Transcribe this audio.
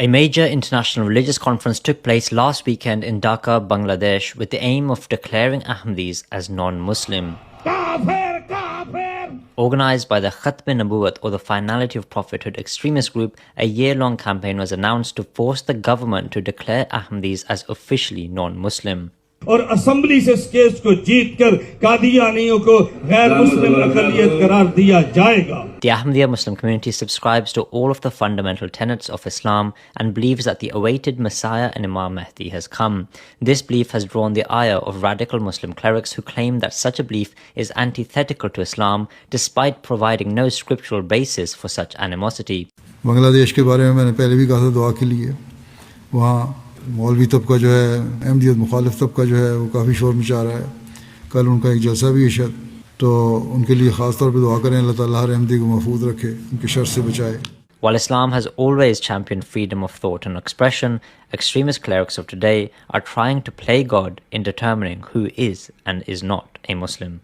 A major international religious conference took place last weekend in Dhaka, Bangladesh, with the aim of declaring Ahmadis as non-Muslim. Organized by the Khatm-e-Nabuwat, or the Finality of Prophethood extremist group, a year-long campaign was announced to force the government to declare Ahmadis as officially non-Muslim. और assembly से इस case को जीतकर कादियानियों को गैर मुस्लिम अक़लियत करार दिया जाएगा. The Ahmadiyya Muslim community subscribes to all of the fundamental tenets of Islam and believes that the awaited Messiah and Imam Mahdi has come. This belief has drawn the ire of radical Muslim clerics who claim that such a belief is antithetical to Islam, despite providing no scriptural basis for such animosity. Bangladesh के बारे में मैंने पहले भी कहा था दुआ के लिए. वहाँ मौलवी तबका जो है, अहमदियत मुखालिफ तबका जो है, वो काफ़ी शोर मचा रहा है. कल उनका एक जलसा भी है शायद, तो उनके लिए ख़ास तौर पे दुआ करें, अल्लाह ताला हर अहमदी को महफूज रखे, उनके शर से बचाए. While Islam has always championed freedom of thought and expression, extremist clerics of today are trying to play God in determining who is and is not a Muslim.